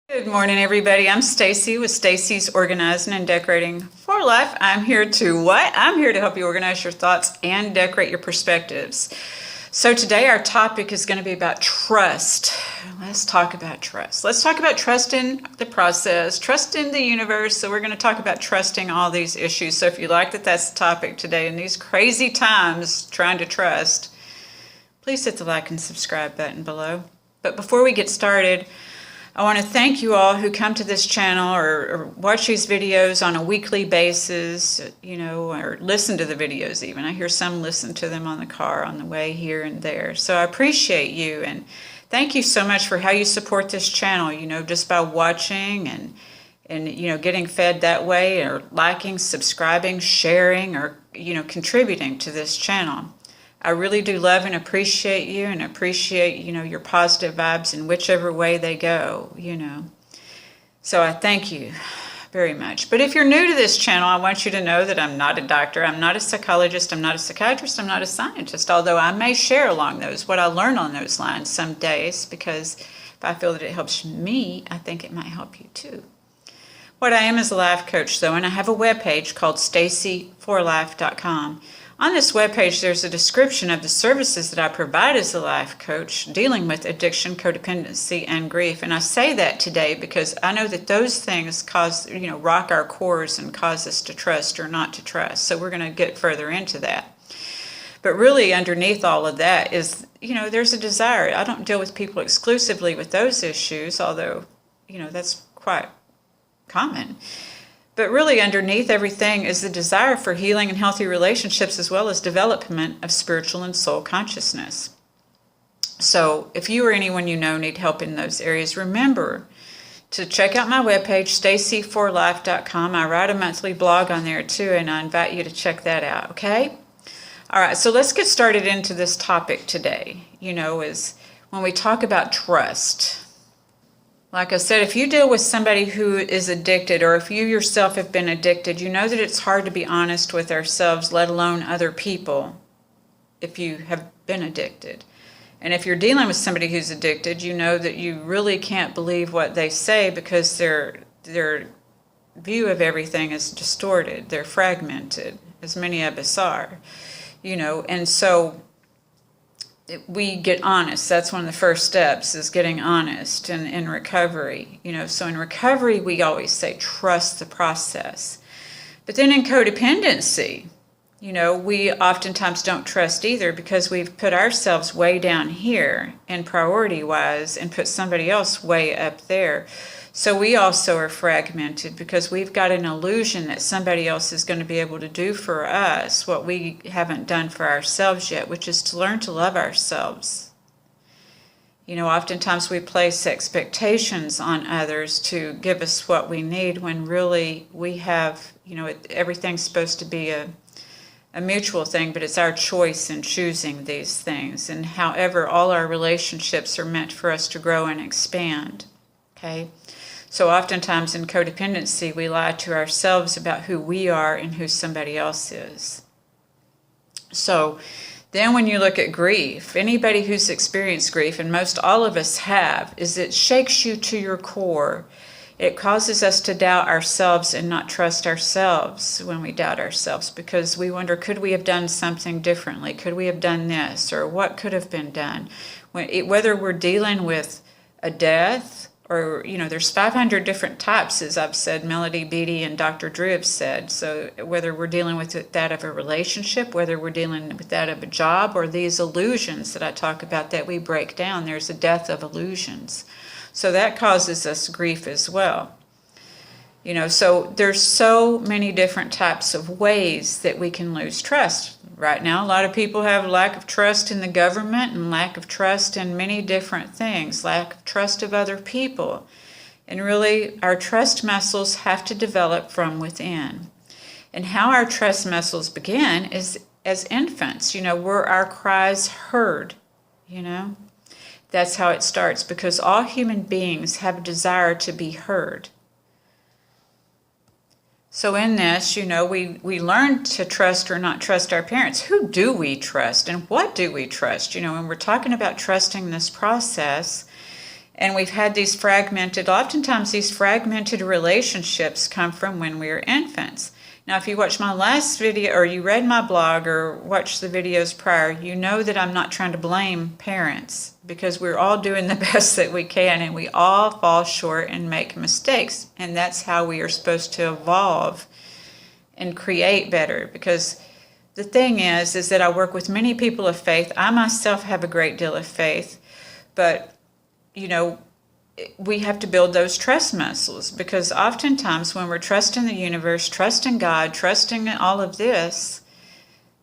Good morning, everybody. I'm Stacy with Stacy's Organizing and Decorating for Life. I'm here to what? I'm here to help you organize your thoughts and decorate your perspectives. So today our topic is going to be about trust. Let's talk about trust. Let's talk about trust in the process, trust in the universe. So we're going to talk about trusting all these issues. So if you like that that's the topic today in these crazy times trying to trust, please hit the like and subscribe button below. But before we get started, I want to thank you all who come to this channel or watch these videos on a weekly basis, or listen to the videos even. I hear some listen to them on the car on the way here and there. So I appreciate you and thank you so much for how you support this channel, just by watching and getting fed that way, or liking, subscribing, sharing, or, contributing to this channel. I really do love and appreciate you, and appreciate, your positive vibes in whichever way they go, So I thank you very much. But if you're new to this channel, I want you to know that I'm not a doctor, I'm not a psychologist, I'm not a psychiatrist, I'm not a scientist, although I may share along those, what I learn on those lines some days, because if I feel that it helps me, I think it might help you too. What I am is a life coach, though, and I have a webpage called stacyforlife.com. On this webpage, there's a description of the services that I provide as a life coach dealing with addiction, codependency, and grief. And I say that today because I know that those things rock our cores and cause us to trust or not to trust. So we're going to get further into that. But really underneath all of that is, there's a desire. I don't deal with people exclusively with those issues, although, that's quite common. But really underneath everything is the desire for healing and healthy relationships, as well as development of spiritual and soul consciousness. So if you or anyone you know need help in those areas, remember to check out my webpage, stacyforlife.com. I write a monthly blog on there too, and I invite you to check that out, okay? All right, so let's get started into this topic today, is when we talk about trust. Like I said, if you deal with somebody who is addicted, or if you yourself have been addicted, you know that it's hard to be honest with ourselves, let alone other people, if you have been addicted. And if you're dealing with somebody who's addicted, you know that you really can't believe what they say because their view of everything is distorted. They're fragmented, as many of us are, and so we get honest. That's one of the first steps, is getting honest and in recovery. So in recovery, we always say, trust the process. But then in codependency, we oftentimes don't trust either, because we've put ourselves way down here in priority-wise and put somebody else way up there. So we also are fragmented because we've got an illusion that somebody else is going to be able to do for us what we haven't done for ourselves yet, which is to learn to love ourselves. Oftentimes we place expectations on others to give us what we need, when really we have, everything's supposed to be a mutual thing, but it's our choice in choosing these things. And however, all our relationships are meant for us to grow and expand, okay? So oftentimes in codependency, we lie to ourselves about who we are and who somebody else is. So then when you look at grief, anybody who's experienced grief, and most all of us have, is it shakes you to your core. It causes us to doubt ourselves and not trust ourselves when we doubt ourselves, because we wonder, could we have done something differently? Could we have done this? Or what could have been done? Whether we're dealing with a death, or, there's 500 different types, as I've said, Melody Beattie and Dr. Drew have said. So whether we're dealing with that of a relationship, whether we're dealing with that of a job, or these illusions that I talk about that we break down, there's a death of illusions. So that causes us grief as well. So there's so many different types of ways that we can lose trust. Right now, a lot of people have lack of trust in the government and lack of trust in many different things, lack of trust of other people. And really, our trust muscles have to develop from within. And how our trust muscles begin is as infants. Were our cries heard? That's how it starts, because all human beings have a desire to be heard. So in this, we learn to trust or not trust our parents. Who do we trust and what do we trust? When we're talking about trusting this process, And we've had oftentimes these fragmented relationships come from when we were infants. Now, if you watch my last video, or you read my blog, or watched the videos prior, you know that I'm not trying to blame parents, because we're all doing the best that we can, and we all fall short and make mistakes. And that's how we are supposed to evolve and create better. Because the thing is that I work with many people of faith. I myself have a great deal of faith, but we have to build those trust muscles, because oftentimes when we're trusting the universe, trusting God, trusting all of this,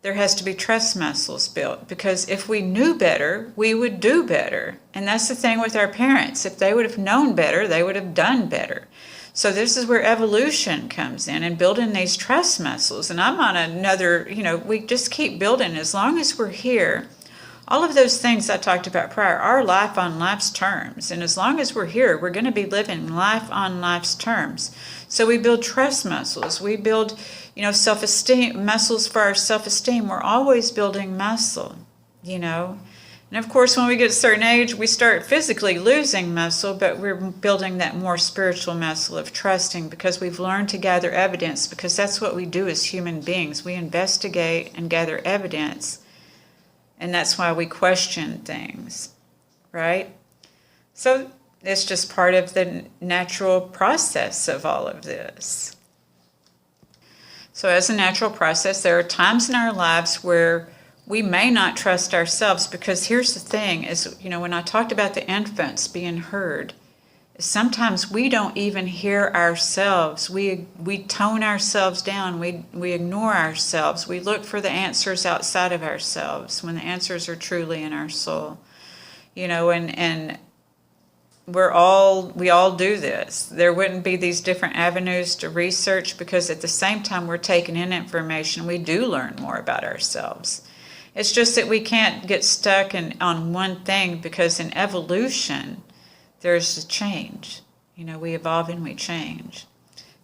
there has to be trust muscles built, because if we knew better, we would do better. And that's the thing with our parents. If they would have known better, they would have done better. So this is where evolution comes in, and building these trust muscles. And I'm on another, we just keep building as long as we're here. All of those things I talked about prior are life on life's terms. And as long as we're here, we're going to be living life on life's terms. So we build trust muscles. We build, self-esteem, muscles for our self-esteem. We're always building muscle, And of course, when we get a certain age, we start physically losing muscle, but we're building that more spiritual muscle of trusting, because we've learned to gather evidence, because that's what we do as human beings. We investigate and gather evidence. And that's why we question things, right? So it's just part of the natural process of all of this. So as a natural process, there are times in our lives where we may not trust ourselves, because here's the thing is, when I talked about the infants being heard, sometimes we don't even hear ourselves. We tone ourselves down. We ignore ourselves. We look for the answers outside of ourselves when the answers are truly in our soul. And we all do this. There wouldn't be these different avenues to research, because at the same time we're taking in information, we do learn more about ourselves. It's just that we can't get stuck on one thing, because in evolution, there's a change. We evolve and we change.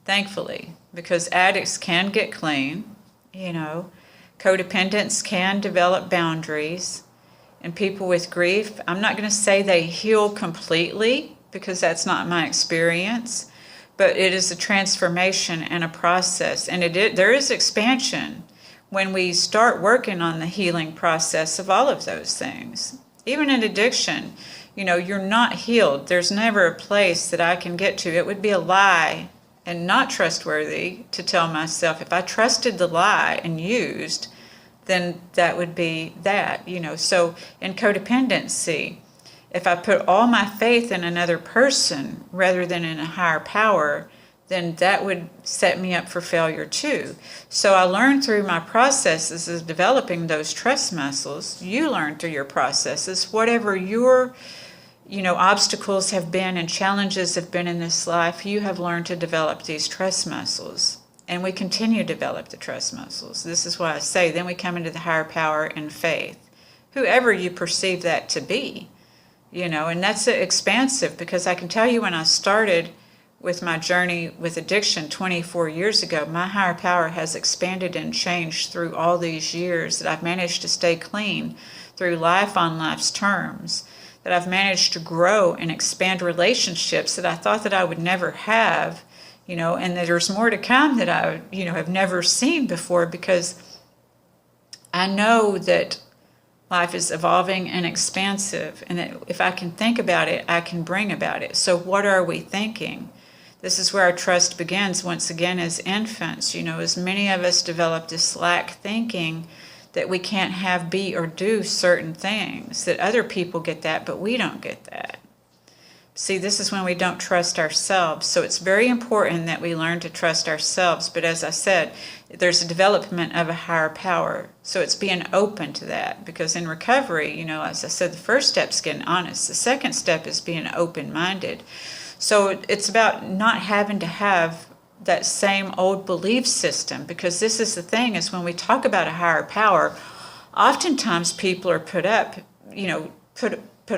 Thankfully, because addicts can get clean, codependents can develop boundaries, and people with grief, I'm not going to say they heal completely, because that's not my experience, but it is a transformation and a process, and there is expansion when we start working on the healing process of all of those things. Even in addiction, you're not healed. There's never a place that I can get to. It would be a lie and not trustworthy to tell myself, if I trusted the lie and used, then that would be that, So in codependency, if I put all my faith in another person rather than in a higher power, then that would set me up for failure too. So I learned through my processes of developing those trust muscles. You learn through your processes, whatever your obstacles have been and challenges have been in this life, you have learned to develop these trust muscles. And we continue to develop the trust muscles. This is why I say, then we come into the higher power and faith, whoever you perceive that to be, and that's expansive, because I can tell you, when I started with my journey with addiction 24 years ago, my higher power has expanded and changed through all these years, that I've managed to stay clean through life on life's terms, that I've managed to grow and expand relationships that I thought that I would never have, and that there's more to come that I, have never seen before, because I know that life is evolving and expansive, and that if I can think about it, I can bring about it. So what are we thinking? This is where our trust begins, once again, as infants. As many of us develop this lack thinking that we can't have, be, or do certain things, that other people get that, but we don't get that. See, this is when we don't trust ourselves. So it's very important that we learn to trust ourselves. But as I said, there's a development of a higher power. So it's being open to that. Because in recovery, as I said, the first step is getting honest. The second step is being open-minded. So it's about not having to have that same old belief system. Because this is the thing, is when we talk about a higher power, oftentimes people are put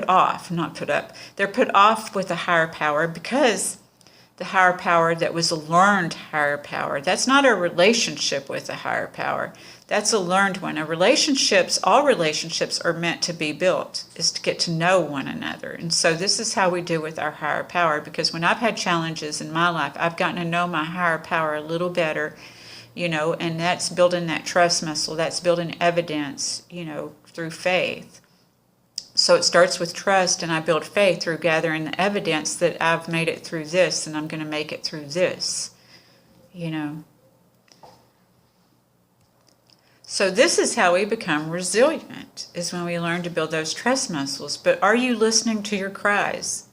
off, not put up. They're put off with a higher power, because the higher power that was a learned higher power. That's not a relationship with a higher power. That's a learned one. All relationships are meant to be built, is to get to know one another. And so this is how we do with our higher power, because when I've had challenges in my life, I've gotten to know my higher power a little better, and that's building that trust muscle. That's building evidence, through faith. So it starts with trust, and I build faith through gathering the evidence that I've made it through this, and I'm going to make it through this, So this is how we become resilient, is when we learn to build those trust muscles. But are you listening to your cries?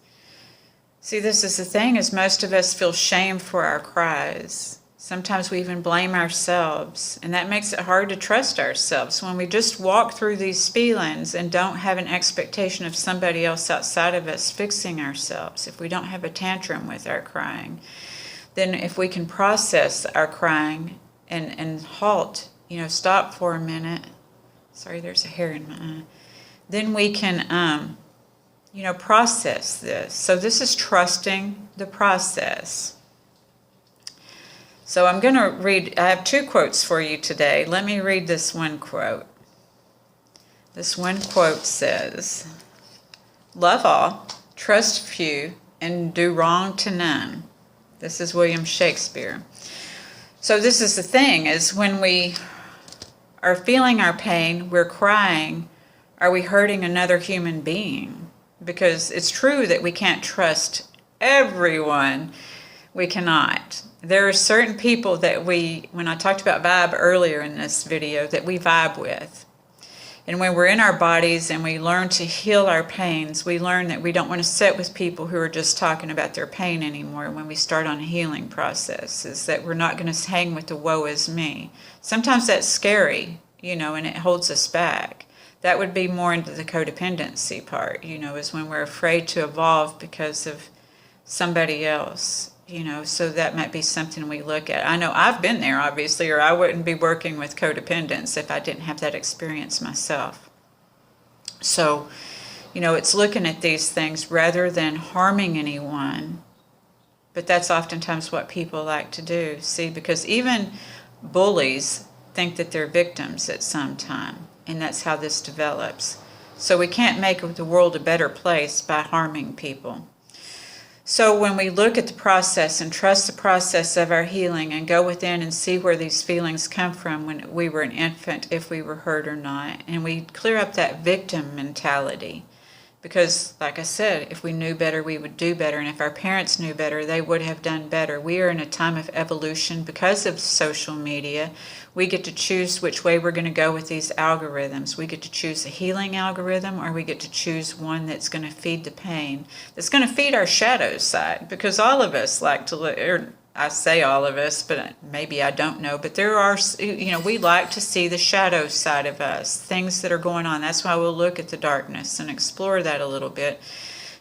See, this is the thing, is most of us feel shame for our cries. Sometimes we even blame ourselves, and that makes it hard to trust ourselves when we just walk through these feelings and don't have an expectation of somebody else outside of us fixing ourselves. If we don't have a tantrum with our crying, then if we can process our crying and halt, stop for a minute. Sorry, there's a hair in my eye. Then we can, process this. So this is trusting the process. So I'm going to read, I have 2 quotes for you today. Let me read this one quote. This one quote says, "Love all, trust few, and do wrong to none." This is William Shakespeare. So this is the thing, is when we are feeling our pain, we're crying, are we hurting another human being? Because it's true that we can't trust everyone. We cannot. There are certain people that when I talked about vibe earlier in this video, that we vibe with. And when we're in our bodies and we learn to heal our pains, we learn that we don't want to sit with people who are just talking about their pain anymore when we start on a healing process, is that we're not going to hang with the woe is me. Sometimes that's scary, and it holds us back. That would be more into the codependency part, is when we're afraid to evolve because of somebody else. So that might be something we look at. I know I've been there, obviously, or I wouldn't be working with codependents if I didn't have that experience myself. So, it's looking at these things rather than harming anyone. But that's oftentimes what people like to do, see, because even bullies think that they're victims at some time, and that's how this develops. So we can't make the world a better place by harming people. So when we look at the process and trust the process of our healing and go within and see where these feelings come from when we were an infant, if we were hurt or not, and we clear up that victim mentality. Because, like I said, if we knew better, we would do better. And if our parents knew better, they would have done better. We are in a time of evolution because of social media. We get to choose which way we're going to go with these algorithms. We get to choose a healing algorithm, or we get to choose one that's going to feed the pain, that's going to feed our shadow side. Because all of us like to look, or I say all of us, but maybe I don't know, but there are, we like to see the shadow side of us, things that are going on. That's why we'll look at the darkness and explore that a little bit,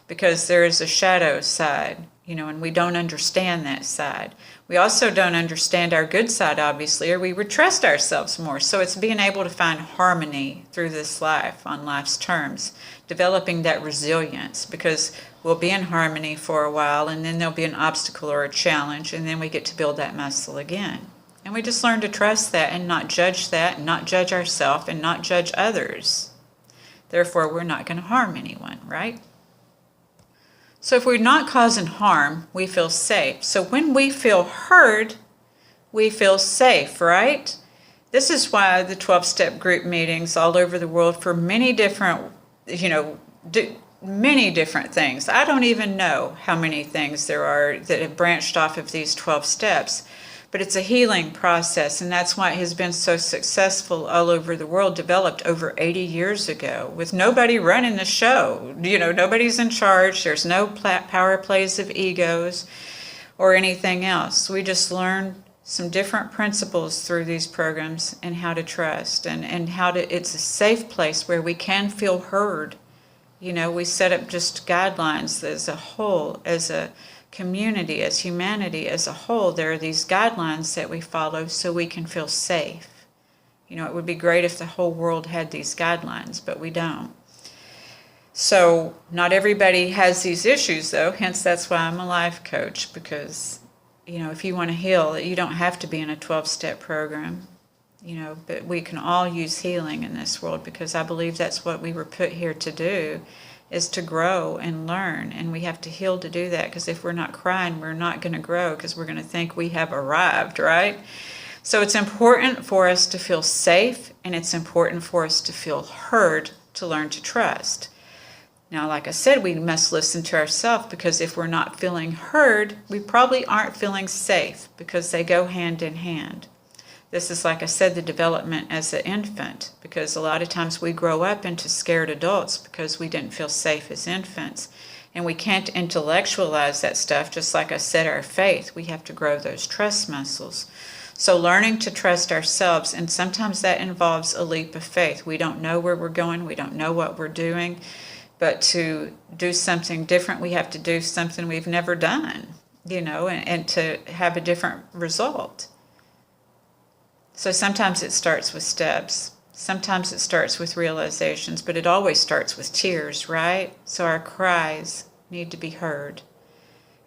because there is a shadow side, and we don't understand that side. We also don't understand our good side, obviously, or we would trust ourselves more. So it's being able to find harmony through this life on life's terms, developing that resilience, because we'll be in harmony for a while, and then there'll be an obstacle or a challenge, and then we get to build that muscle again. And we just learn to trust that and not judge that, and not judge ourselves, and not judge others. Therefore, we're not going to harm anyone, right? So if we're not causing harm, we feel safe. So when we feel heard, we feel safe, right? This is why the 12-step group meetings all over the world for many different, many different things. I don't even know how many things there are that have branched off of these 12 steps. But it's a healing process, and that's why it has been so successful all over the world, developed over 80 years ago, with nobody running the show. Nobody's in charge. There's no power plays of egos or anything else. We just learn some different principles through these programs, and how to trust, and how to, it's a safe place where we can feel heard. We set up just guidelines as a whole, as a community, as humanity as a whole. There are these guidelines that we follow so we can feel safe. It would be great if the whole world had these guidelines, but we don't. So not everybody has these issues, though. Hence, that's why I'm a life coach, because, if you want to heal, you don't have to be in a 12-step program, but we can all use healing in this world, because I believe that's what we were put here to do, is to grow and learn. And we have to heal to do that, because if we're not crying, we're not going to grow, because we're going to think we have arrived, right? So it's important for us to feel safe, and it's important for us to feel heard, to learn to trust. Now, like I said, we must listen to ourselves, because if we're not feeling heard, we probably aren't feeling safe, because they go hand in hand. This is, like I said, the development as an infant, because a lot of times we grow up into scared adults because we didn't feel safe as infants. And we can't intellectualize that stuff, just like I said, our faith. We have to grow those trust muscles. So learning to trust ourselves, and sometimes that involves a leap of faith. We don't know where we're going, we don't know what we're doing, but to do something different, we have to do something we've never done, and to have a different result. So sometimes it starts with steps. Sometimes it starts with realizations, but it always starts with tears, right? So our cries need to be heard.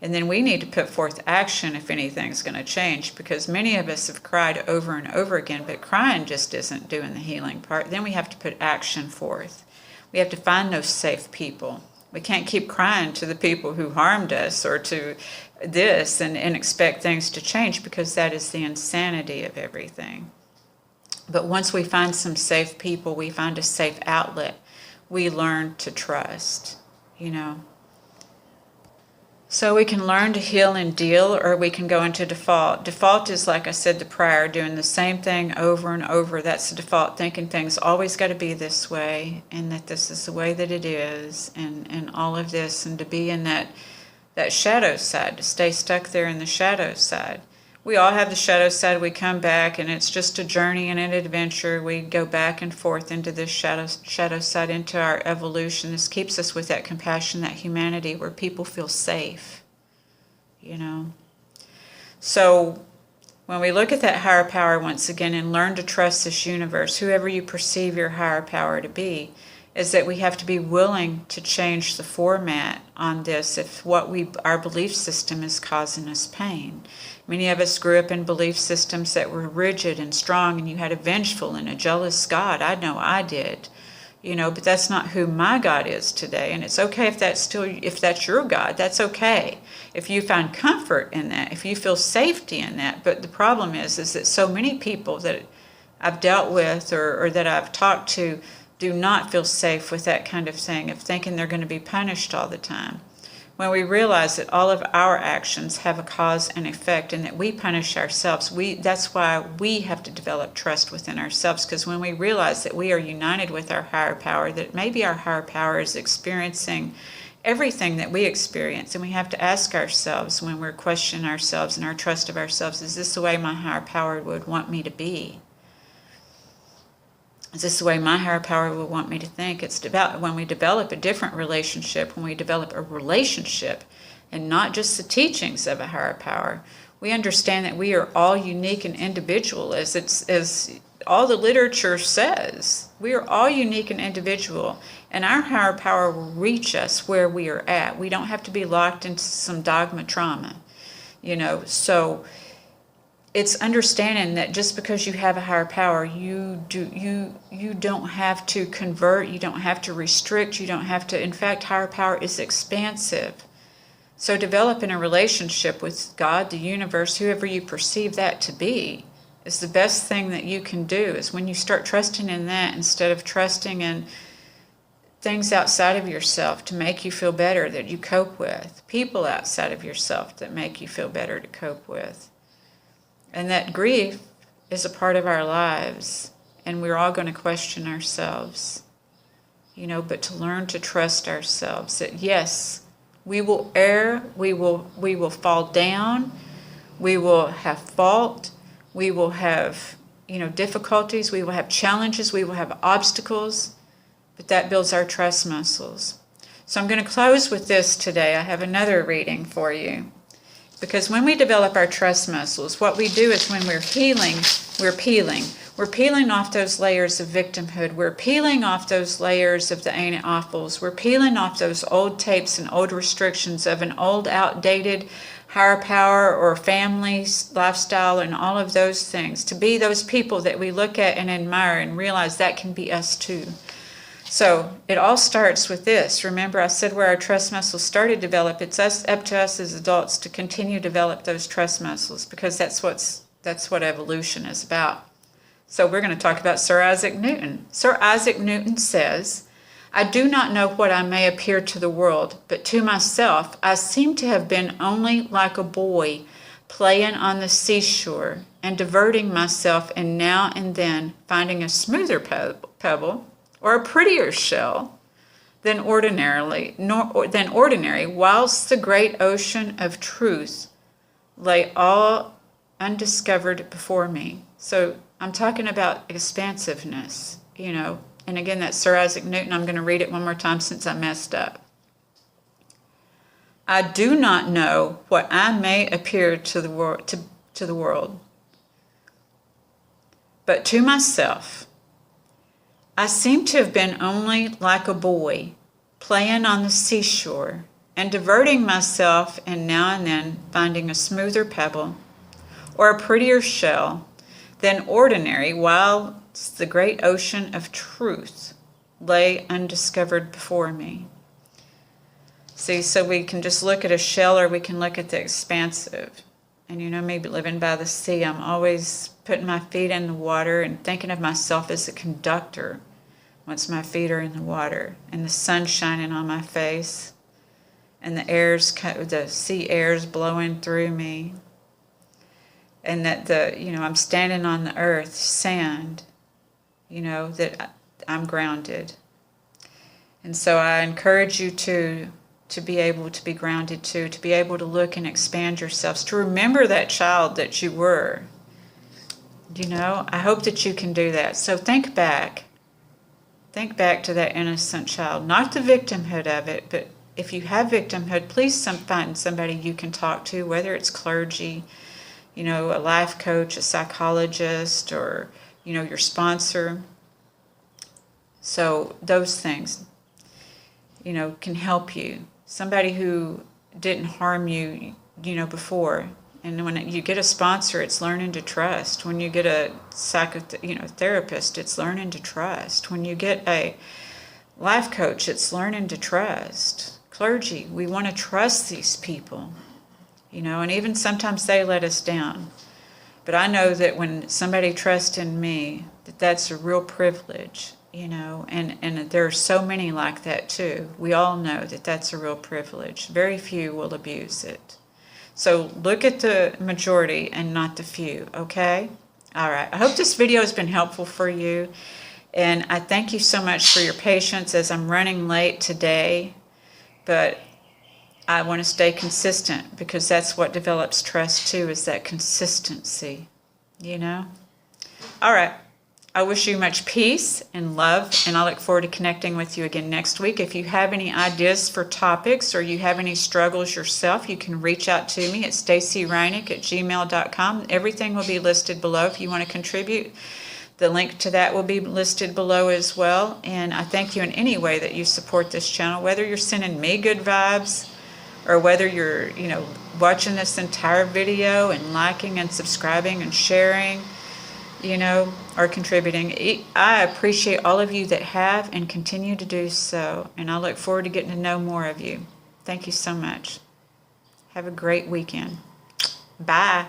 And then we need to put forth action if anything's going to change, because many of us have cried over and over again, but crying just isn't doing the healing part. Then we have to put action forth. We have to find those safe people. We can't keep crying to the people who harmed us or to this and expect things to change, because that is the insanity of everything. But once we find some safe people, we find a safe outlet, we learn to trust, So we can learn to heal and deal, or we can go into default. Default is, like I said, the prior, doing the same thing over and over. That's the default, thinking things always got to be this way, and that this is the way that it is, and all of this, and to be in that shadow side, to stay stuck there in the shadow side. We all have the shadow side. We come back, and it's just a journey and an adventure. We go back and forth into this shadow side, into our evolution. This keeps us with that compassion, that humanity, where people feel safe, So when we look at that higher power once again and learn to trust this universe, whoever you perceive your higher power to be, is that we have to be willing to change the format on this if our belief system is causing us pain. Many of us grew up in belief systems that were rigid and strong, and you had a vengeful and a jealous God. I know I did, but that's not who my God is today. And it's okay if that's your God, that's okay. If you find comfort in that, if you feel safety in that. But the problem is that so many people that I've dealt with or that I've talked to do not feel safe with that kind of thing, of thinking they're going to be punished all the time. When we realize that all of our actions have a cause and effect, and that we punish ourselves, that's why we have to develop trust within ourselves, because when we realize that we are united with our higher power, that maybe our higher power is experiencing everything that we experience, and we have to ask ourselves, when we're questioning ourselves and our trust of ourselves, is this the way my higher power would want me to be? Is this the way my higher power will want me to think? It's about when we develop a different relationship, when we develop a relationship and not just the teachings of a higher power, we understand that we are all unique and individual, as all the literature says. We are all unique and individual, and our higher power will reach us where we are at. We don't have to be locked into some dogma trauma, so it's understanding that just because you have a higher power, you don't have to convert, you don't have to restrict, you don't have to. In fact, higher power is expansive. So developing a relationship with God, the universe, whoever you perceive that to be, is the best thing that you can do. Is when you start trusting in that instead of trusting in things outside of yourself to make you feel better that you cope with, people outside of yourself that make you feel better to cope with. And that grief is a part of our lives, and we're all going to question ourselves, but to learn to trust ourselves, that yes, we will err, we will fall down, we will have fault, we will have, difficulties, we will have challenges, we will have obstacles, but that builds our trust muscles. So I'm going to close with this today. I have another reading for you. Because when we develop our trust muscles, what we do is when we're healing, we're peeling. We're peeling off those layers of victimhood. We're peeling off those layers of the ain't it awfuls. We're peeling off those old tapes and old restrictions of an old, outdated higher power or family lifestyle and all of those things, to be those people that we look at and admire and realize that can be us too. So it all starts with this. Remember, I said where our trust muscles started to develop. It's up to us as adults to continue to develop those trust muscles, because that's what evolution is about. So we're going to talk about Sir Isaac Newton. Sir Isaac Newton says, "I do not know what I may appear to the world, but to myself I seem to have been only like a boy playing on the seashore and diverting myself, and now and then finding a smoother pebble or a prettier shell than ordinary, whilst the great ocean of truth lay all undiscovered before me." So I'm talking about expansiveness, And again, that's Sir Isaac Newton. I'm going to read it one more time since I messed up. "I do not know what I may appear to the world, but to myself I seem to have been only like a boy playing on the seashore and diverting myself, and now and then finding a smoother pebble or a prettier shell than ordinary, while the great ocean of truth lay undiscovered before me." See, so we can just look at a shell, or we can look at the expansive. And maybe living by the sea, I'm always putting my feet in the water and thinking of myself as a conductor once my feet are in the water, and the sun shining on my face, and the sea air's blowing through me, and that I'm standing on the earth, sand, that I'm grounded. And so I encourage you to be able to be grounded too, to be able to look and expand yourselves, to remember that child that you were. I hope that you can do that. So think back to that innocent child, not the victimhood of it, but if you have victimhood, please find somebody you can talk to, whether it's clergy, a life coach, a psychologist, or your sponsor. So those things can help you. Somebody who didn't harm you before. And when you get a sponsor, it's learning to trust. When you get a therapist, it's learning to trust. When you get a life coach, it's learning to trust. Clergy, we want to trust these people, and even sometimes they let us down. But I know that when somebody trusts in me, that's a real privilege, and there are so many like that too. We all know that that's a real privilege. Very few will abuse it. So look at the majority and not the few, okay? All right. I hope this video has been helpful for you. And I thank you so much for your patience as I'm running late today. But I want to stay consistent, because that's what develops trust too, is that consistency, All right. I wish you much peace and love, and I look forward to connecting with you again next week. If you have any ideas for topics, or you have any struggles yourself, you can reach out to me at stacyreinick@gmail.com. Everything will be listed below if you want to contribute. The link to that will be listed below as well. And I thank you in any way that you support this channel, whether you're sending me good vibes, or whether you're, watching this entire video and liking and subscribing and sharing, or contributing. I appreciate all of you that have and continue to do so. And I look forward to getting to know more of you. Thank you so much. Have a great weekend. Bye.